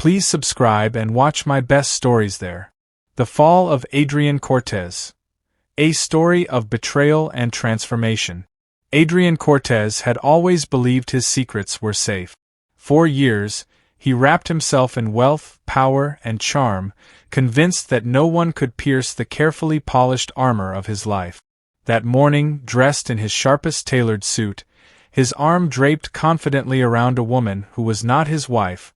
Please subscribe and watch my best stories there. The Fall of Adrian Cortez. A story of betrayal and transformation. Adrian Cortez had always believed his secrets were safe. For years, he wrapped himself in wealth, power, and charm, convinced that no one could pierce the carefully polished armor of his life. That morning, dressed in his sharpest tailored suit, his arm draped confidently around a woman who was not his wife,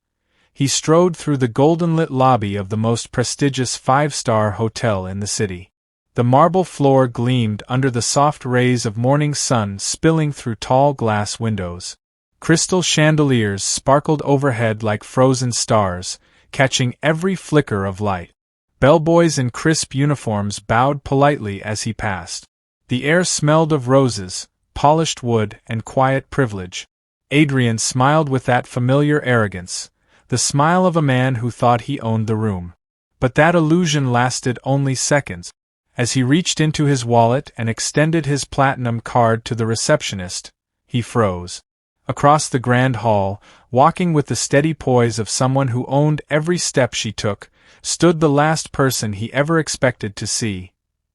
he strode through the golden-lit lobby of the most prestigious five-star hotel in the city. The marble floor gleamed under the soft rays of morning sun spilling through tall glass windows. Crystal chandeliers sparkled overhead like frozen stars, catching every flicker of light. Bellboys in crisp uniforms bowed politely as he passed. The air smelled of roses, polished wood, and quiet privilege. Adrian smiled with that familiar arrogance, the smile of a man who thought he owned the room. But that illusion lasted only seconds. As he reached into his wallet and extended his platinum card to the receptionist, he froze. Across the grand hall, walking with the steady poise of someone who owned every step she took, stood the last person he ever expected to see.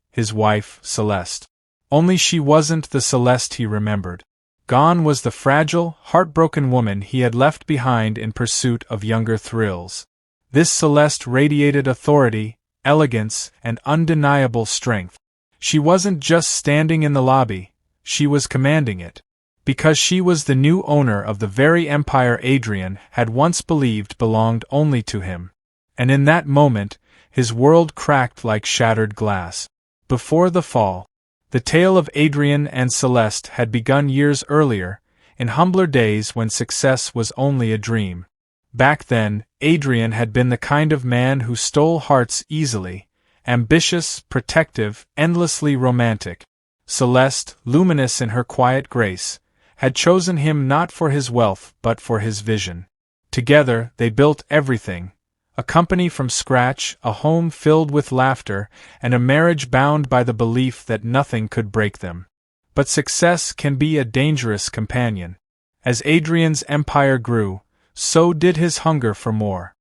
His wife, Celeste. Only she wasn't the Celeste he remembered. Gone was the fragile, heartbroken woman he had left behind in pursuit of younger thrills. This Celeste radiated authority, elegance, and undeniable strength. She wasn't just standing in the lobby, she was commanding it. Because she was the new owner of the very empire Adrian had once believed belonged only to him. And in that moment, his world cracked like shattered glass. Before the fall, the tale of Adrian and Celeste had begun years earlier, in humbler days when success was only a dream. Back then, Adrian had been the kind of man who stole hearts easily, ambitious, protective, endlessly romantic. Celeste, luminous in her quiet grace, had chosen him not for his wealth but for his vision. Together, they built everything. A company from scratch, a home filled with laughter, and a marriage bound by the belief that nothing could break them. But success can be a dangerous companion. As Adrian's empire grew, so did his hunger for more.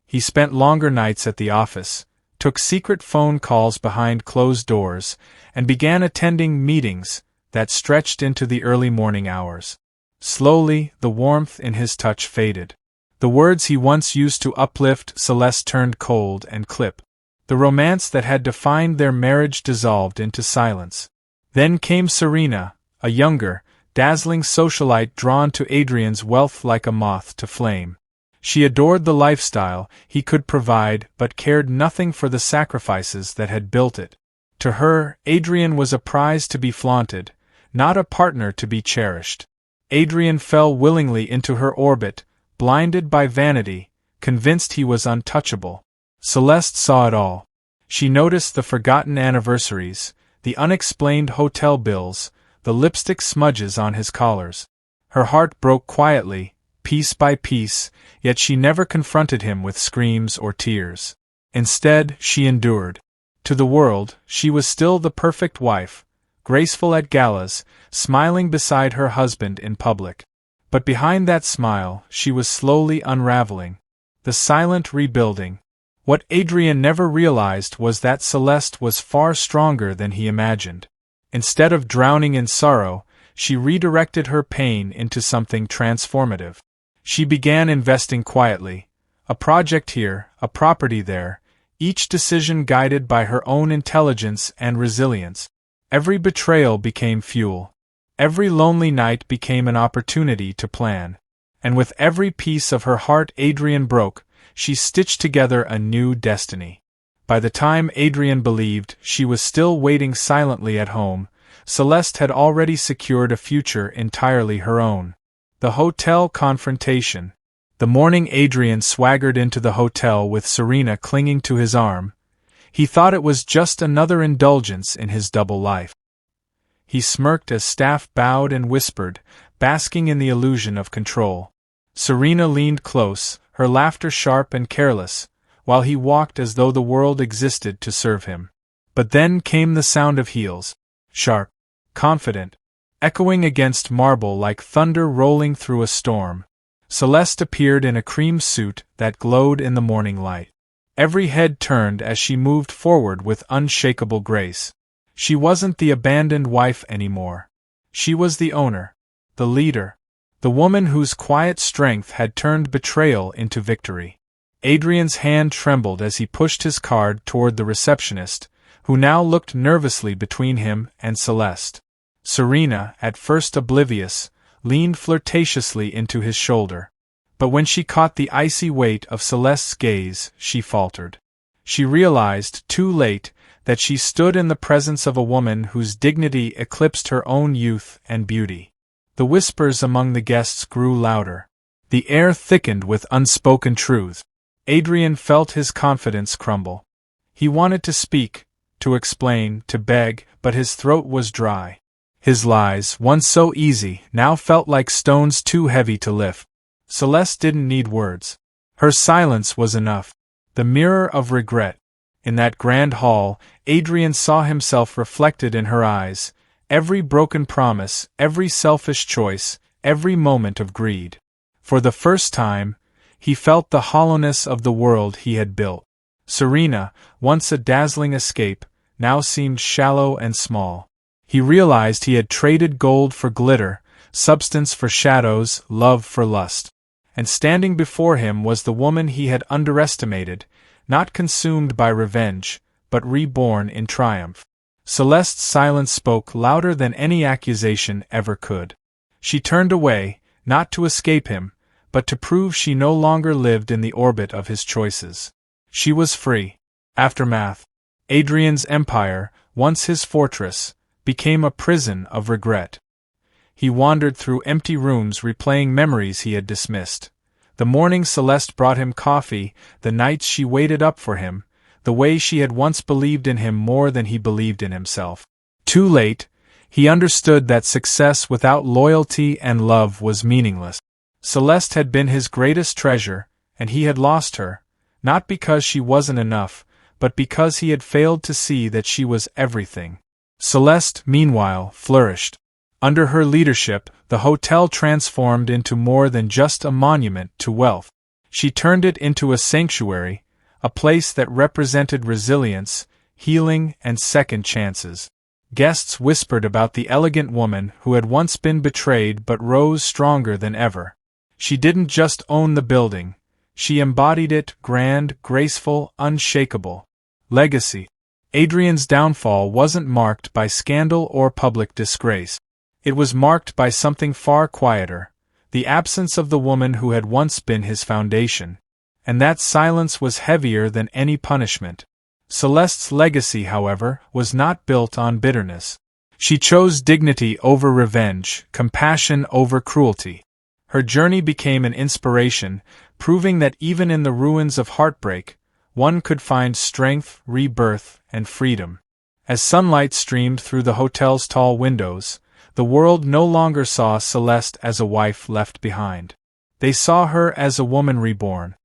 He spent longer nights at the office, took secret phone calls behind closed doors, and began attending meetings that stretched into the early morning hours. Slowly, the warmth in his touch faded. The words he once used to uplift Celeste turned cold and clip. The romance that had defined their marriage dissolved into silence. Then came Serena, a younger, dazzling socialite drawn to Adrian's wealth like a moth to flame. She adored the lifestyle he could provide but cared nothing for the sacrifices that had built it. To her, Adrian was a prize to be flaunted, not a partner to be cherished. Adrian fell willingly into her orbit, blinded by vanity, convinced he was untouchable. Celeste saw it all. She noticed the forgotten anniversaries, the unexplained hotel bills, the lipstick smudges on his collars. Her heart broke quietly, piece by piece, yet she never confronted him with screams or tears. Instead, she endured. To the world, she was still the perfect wife, graceful at galas, smiling beside her husband in public. But behind that smile, she was slowly unraveling. The silent rebuilding. What Adrian never realized was that Celeste was far stronger than he imagined. Instead of drowning in sorrow, she redirected her pain into something transformative. She began investing quietly. A project here, a property there, each decision guided by her own intelligence and resilience. Every betrayal became fuel. Every lonely night became an opportunity to plan. And with every piece of her heart Adrian broke, she stitched together a new destiny. By the time Adrian believed she was still waiting silently at home, Celeste had already secured a future entirely her own. The hotel confrontation. The morning Adrian swaggered into the hotel with Serena clinging to his arm, he thought it was just another indulgence in his double life. He smirked as staff bowed and whispered, basking in the illusion of control. Serena leaned close, her laughter sharp and careless, while he walked as though the world existed to serve him. But then came the sound of heels. Sharp, confident, echoing against marble like thunder rolling through a storm. Celeste appeared in a cream suit that glowed in the morning light. Every head turned as she moved forward with unshakable grace. She wasn't the abandoned wife anymore. She was the owner, the leader, the woman whose quiet strength had turned betrayal into victory. Adrian's hand trembled as he pushed his card toward the receptionist, who now looked nervously between him and Celeste. Serena, at first oblivious, leaned flirtatiously into his shoulder. But when she caught the icy weight of Celeste's gaze, she faltered. She realized, too late, that she stood in the presence of a woman whose dignity eclipsed her own youth and beauty. The whispers among the guests grew louder. The air thickened with unspoken truth. Adrian felt his confidence crumble. He wanted to speak, to explain, to beg, but his throat was dry. His lies, once so easy, now felt like stones too heavy to lift. Celeste didn't need words. Her silence was enough. The mirror of regret. In that grand hall, Adrian saw himself reflected in her eyes, every broken promise, every selfish choice, every moment of greed. For the first time, he felt the hollowness of the world he had built. Serena, once a dazzling escape, now seemed shallow and small. He realized he had traded gold for glitter, substance for shadows, love for lust. And standing before him was the woman he had underestimated, not consumed by revenge, but reborn in triumph. Celeste's silence spoke louder than any accusation ever could. She turned away, not to escape him, but to prove she no longer lived in the orbit of his choices. She was free. Aftermath. Adrian's empire, once his fortress, became a prison of regret. He wandered through empty rooms replaying memories he had dismissed. The morning Celeste brought him coffee, the nights she waited up for him, the way she had once believed in him more than he believed in himself. Too late, he understood that success without loyalty and love was meaningless. Celeste had been his greatest treasure, and he had lost her, not because she wasn't enough, but because he had failed to see that she was everything. Celeste, meanwhile, flourished. Under her leadership, the hotel transformed into more than just a monument to wealth. She turned it into a sanctuary, a place that represented resilience, healing, and second chances. Guests whispered about the elegant woman who had once been betrayed but rose stronger than ever. She didn't just own the building, she embodied it, grand, graceful, unshakable. Legacy. Adrian's downfall wasn't marked by scandal or public disgrace. It was marked by something far quieter, the absence of the woman who had once been his foundation. And that silence was heavier than any punishment. Celeste's legacy, however, was not built on bitterness. She chose dignity over revenge, compassion over cruelty. Her journey became an inspiration, proving that even in the ruins of heartbreak, one could find strength, rebirth, and freedom. As sunlight streamed through the hotel's tall windows, the world no longer saw Celeste as a wife left behind. They saw her as a woman reborn,